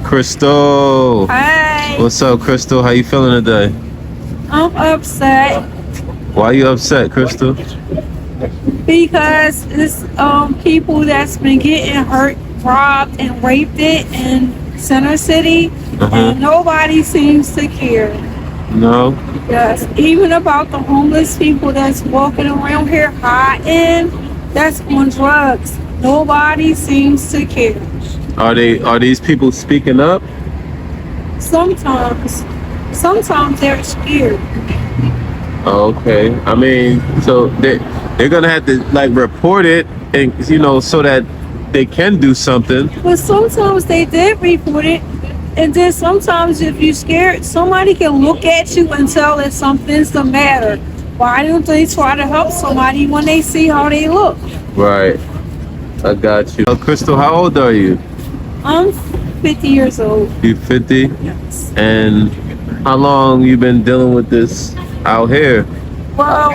Crystal. Hi. What's up, Crystal? How you feeling today? I'm upset Why you upset, Crystal? because it's people that's been getting hurt, robbed, and raped it in Center City, and nobody seems to care. No? Yes, even about the homeless people that's walking around here hiding, that's on drugs. Nobody seems to care. Are these people speaking up? Sometimes they're scared. Oh, okay. I mean, so they're gonna have to like report it, and so that they can do something. But sometimes they did report it, and then sometimes if you're scared, somebody can look at you and tell that something's the matter. Why don't they try to help somebody when they see how they look? Right. I got you. Crystal, how old are you? I'm 50 years old. You 50? Yes. And how long you been dealing with this out here? Well,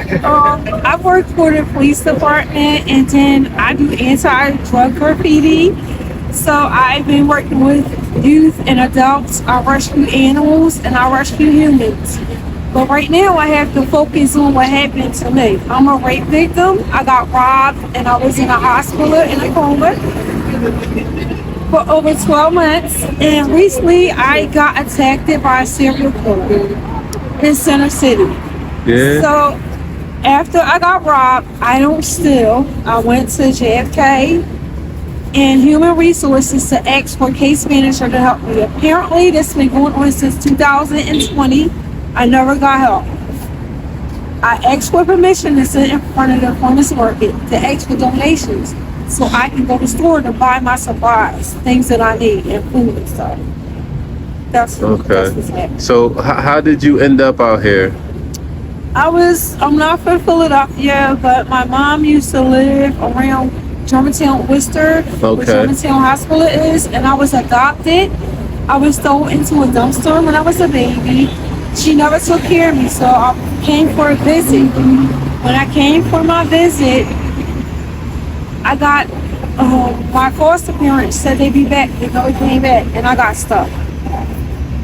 I work for the police department, and then I do anti-drug graffiti. So I've been working with youth and adults. I rescue animals and I rescue humans. But right now I have to focus on what happened to me. I'm a rape victim. I got robbed and I was in a hospital in a coma for over 12 months. And recently I got attacked by a serial killer in Center City. Yeah. So after I got robbed, I don't steal. I went to JFK and Human Resources to ask for a case manager to help me. Apparently, this has been going on since 2020. I never got help. I asked for permission to sit in front of the farmers market to ask for donations so I can go to the store to buy my supplies, things that I need, and food and stuff. That's what's happening. So how did you end up out here? I'm not from Philadelphia, but my mom used to live around Germantown, Worcester, where Germantown Hospital is, and I was adopted. I was thrown into a dumpster when I was a baby. She never took care of me, so I came for a visit. When I came for my visit, I got my foster parents said they'd be back. They never came back, and I got stuck.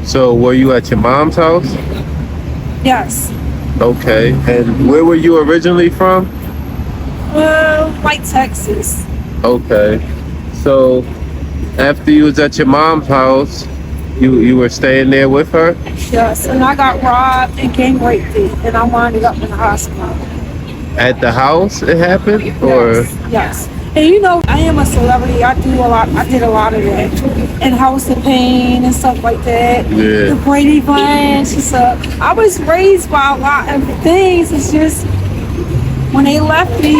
So were you at your mom's house? Yes. Okay. And where were you originally from? Like Texas. Okay. So after you was at your mom's house, you were staying there with her? Yes, and I got robbed and gang raped, and I wound up in the hospital. At the house it happened? Or Yes. And I am a celebrity. I did a lot of that. And House of Pain and stuff like that. Yeah. The Brady Bunch. So I was raised by a lot of things. It's just when they left me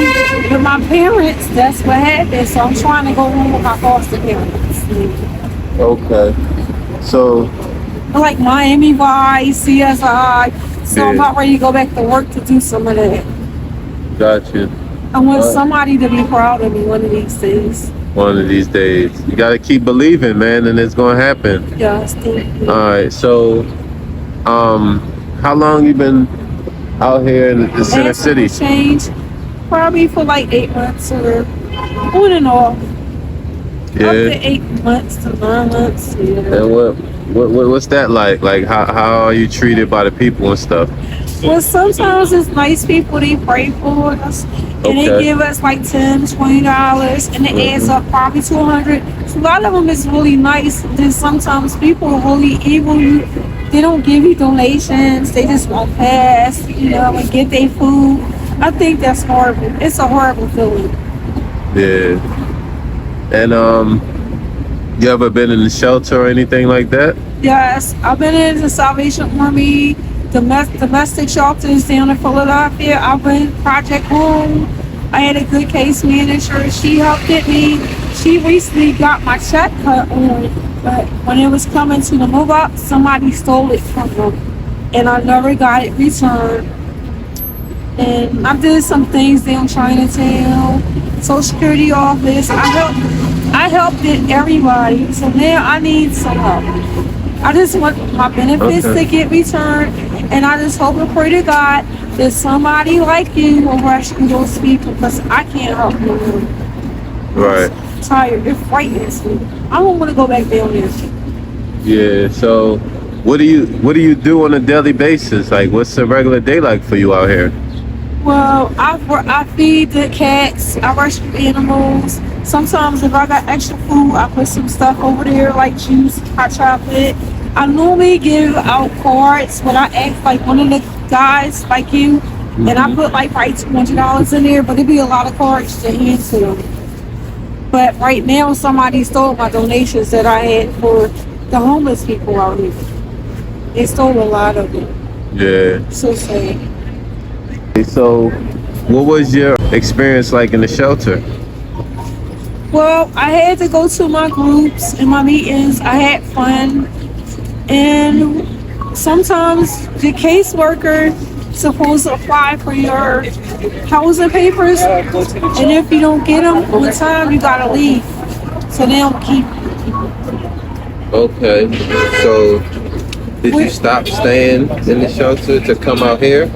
with my parents, that's what happened. So I'm trying to go home with my foster parents. okay. So Like Miami Vice, CSI. So I'm not ready to go back to work to do some of that. got you. I want somebody to be proud of me one of these days. One of these days. You gotta keep believing, man, and it's gonna happen. Yes, thank you. Alright, so how long you been out here in the Center City? Change probably for like 8 months or on and off. Yeah. Up to 8 months to 9 months. Yeah. And what's that like? Like how are you treated by the people and stuff? Well, sometimes it's nice people, they pray for us and they give us like $10, $20 and it adds up probably to $100. So a lot of them is really nice. Then sometimes people are really evil. They don't give you donations. They just won't pass, and get their food. I think that's horrible. It's a horrible feeling. Yeah. And you ever been in the shelter or anything like that? Yes, I've been in the Salvation Army, domestic shelters down in Philadelphia. I've been Project Home. I had a good case manager. She helped me. She recently got my check cut on, but when it was coming to the move up, somebody stole it from them, and I never got it returned. And I did some things down Chinatown, Social Security office. I helped everybody, so now I need some help. I just want my benefits to get returned, and I just hope and pray to God that somebody like you will rescue those people, because I can't help them. Right. I'm tired. It frightens me. I don't want to go back down there. Yeah. So, what do you do on a daily basis? Like, what's a regular day like for you out here? Well, I feed the cats. I rescue animals. Sometimes if I got extra food, I put some stuff over there like juice, hot chocolate. I normally give out cards when I ask like one of the guys like you, and I put like probably $200 in there, but it'd be a lot of cards to hand to them. But right now, somebody stole my donations that I had for the homeless people out here. They stole a lot of them. Yeah. So sad. So, what was your experience like in the shelter? Well, I had to go to my groups and my meetings. I had fun. And sometimes the caseworker supposed to apply for your housing papers. And if you don't get them on time, you gotta leave. So they don't keep you. Okay. So, did you stop staying in the shelter to come out here?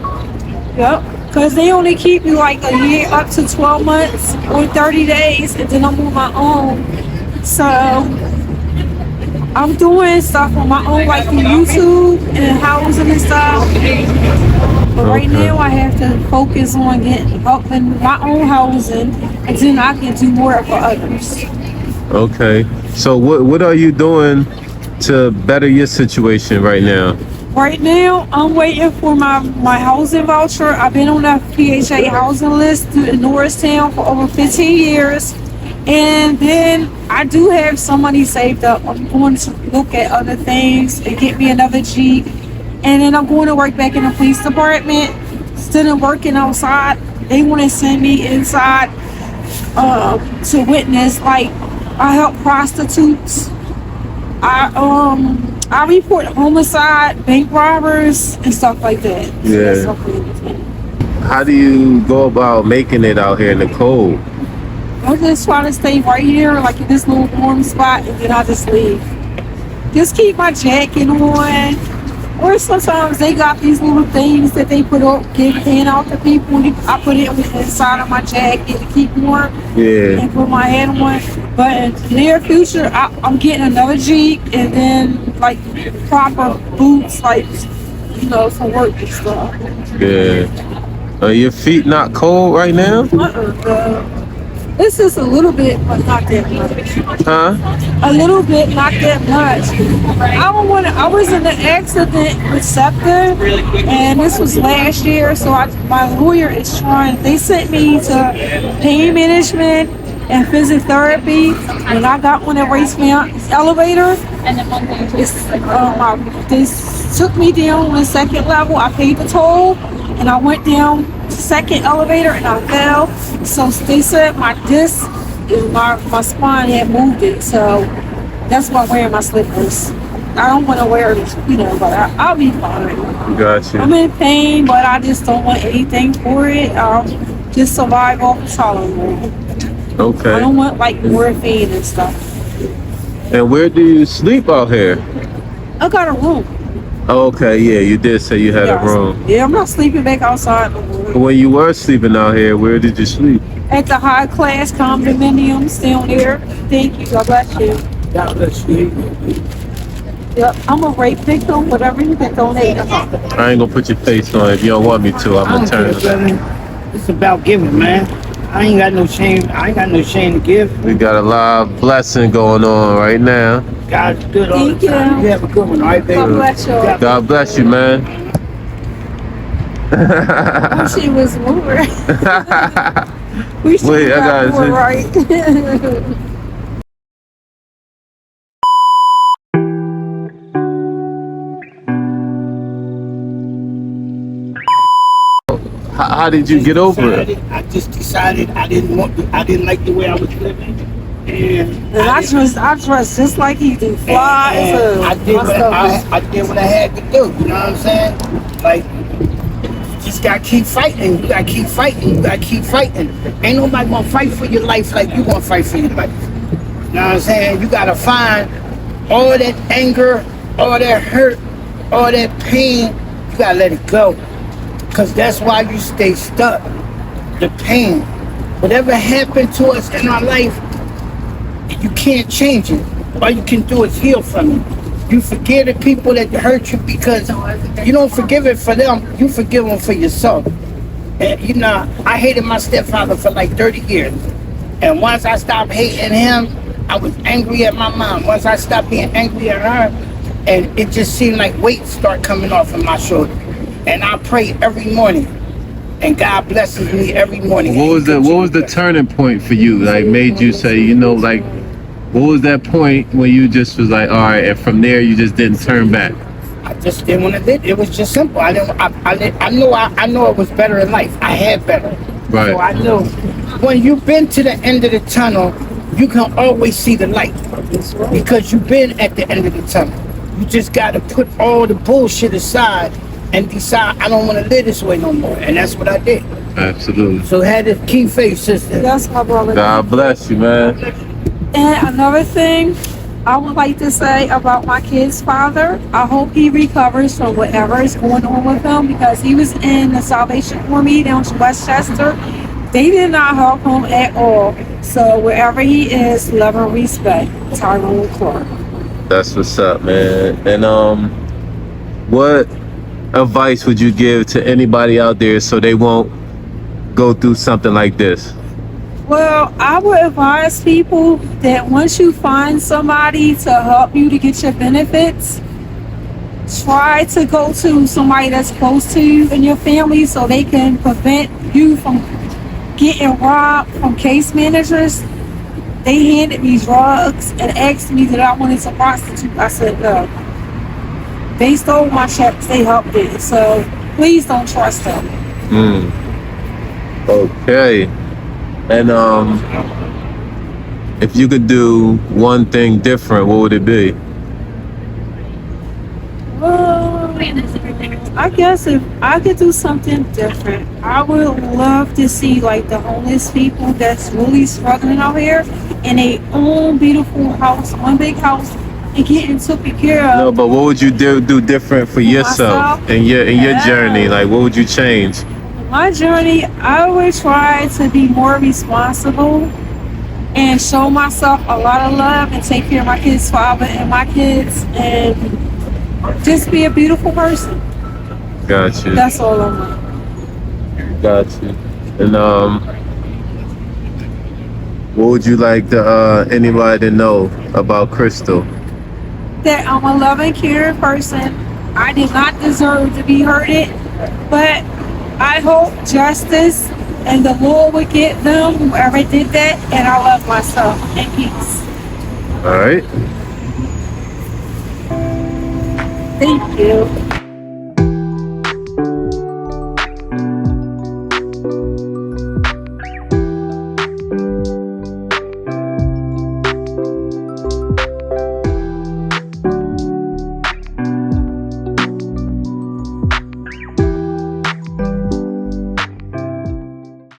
Yep. Because they only keep you like a year up to 12 months or 30 days. And then I'm on my own. So I'm doing stuff on my own, like through YouTube and housing and stuff. But right now, I have to focus on getting up in my own housing, and then I can do more for others. Okay. So, what are you doing to better your situation right now? Right now, I'm waiting for my housing voucher. I've been on that PHA housing list in Norristown for over 15 years. And then I do have some money saved up. I'm going to look at other things and get me another Jeep. And then I'm going to work back in the police department. Instead of working outside, they want to send me inside to witness. Like, I help prostitutes. I report homicide, bank robbers, and stuff like that. Yeah. How do you go about making it out here in the cold? I just try to stay right here, like in this little warm spot, and then I just leave. Just keep my jacket on. Or sometimes they got these little things that they put up, hand out to people. I put it on the inside of my jacket to keep warm. Yeah. And put my head on. But in the near future, I'm getting another Jeep and then like proper boots, like, for work and stuff. Yeah. Are your feet not cold right now? This is a little bit, but not that much. Huh? A little bit, not that much. I was in an accident with SEPTA, and this was last year, so my lawyer is trying, they sent me to pain management and physiotherapy, and I got on a race elevator. This took me down on the second level. I paid the toll, and I went down second elevator and I fell. So they said my disc and my spine had moved it. So that's why I'm wearing my slippers. I don't want to wear this, but I'll be fine. Got you. I'm in pain, but I just don't want anything for it. Just survive off the Tylenol. Okay. I don't want like morphine and stuff. And where do you sleep out here? I got a room. Okay, yeah, you did say you had a room. Yeah, I'm not sleeping back outside no more. When you were sleeping out here, where did you sleep? At the high class condominiums down there. Thank you. God bless you. God bless you. Yep, I'm a rape victim. Whatever you can donate. I ain't gonna put your face on it. If you don't want me to, I'm gonna turn it. It's about giving, man. I ain't got no shame. I ain't got no shame to give. We got a lot of blessing going on right now. God's good all the time. You have a good one, all right, baby? God bless you. God bless you, man. I wish he was more. We should Wait, I have got more it. right. How did you get over it? I just decided I didn't like the way I was living. And I dress just like he do. Fly and I did what I had to do, you know what I'm saying? Like, you just gotta keep fighting, you gotta keep fighting, you gotta keep fighting. Ain't nobody gonna fight for your life like you gonna fight for your life. You know what I'm saying? You gotta find all that anger, all that hurt, all that pain, you gotta let it go. Because that's why you stay stuck. The pain. Whatever happened to us in our life, you can't change it. All you can do is heal from it. You forgive the people that hurt you because you don't forgive it for them. You forgive them for yourself. And you know, I hated my stepfather for like 30 years. And once I stopped hating him, I was angry at my mom. Once I stopped being angry at her, and it just seemed like weights start coming off of my shoulders. And I pray every morning, and God blesses me every morning. What was the turning point for you? Like made you say, you know, like what was that point when you just was like, all right, and from there you just didn't turn back? I just didn't want to live. It was just simple. I know it was better in life. I had better. Right. So I knew when you've been to the end of the tunnel, you can always see the light because you've been at the end of the tunnel. You just got to put all the bullshit aside and decide I don't want to live this way no more. And that's what I did. Absolutely. So had to keep faith, sister. That's my brother. God bless you, man. And another thing I would like to say about my kid's father, I hope he recovers from whatever is going on with him because he was in the Salvation Army down to Westchester. They did not help him at all. So wherever he is, love and respect. Tyrone Clark. That's what's up, man. And what advice would you give to anybody out there so they won't go through something like this? Well, I would advise people that once you find somebody to help you to get your benefits, try to go to somebody that's close to you and your family so they can prevent you from getting robbed from case managers. They handed me drugs and asked me that I wanted to prostitute. I said no. They stole my checks. They helped it. So please don't trust them. Okay. And if you could do one thing different, what would it be? Well, I guess if I could do something different, I would love to see like the homeless people that's really struggling out here in a own beautiful house, one big house, and getting taken care of. No, but what would you do different for yourself Myself? in your journey? Like, what would you change? My journey, I would try to be more responsible and show myself a lot of love and take care of my kids' father and my kids and just be a beautiful person. Got you. That's all I want. Got you. And what would you like to anybody to know about Crystal? That I'm a loving, caring person. I did not deserve to be hurted, but I hope justice and the Lord would get them, whoever did that, and I love myself and peace. All right. Thank you.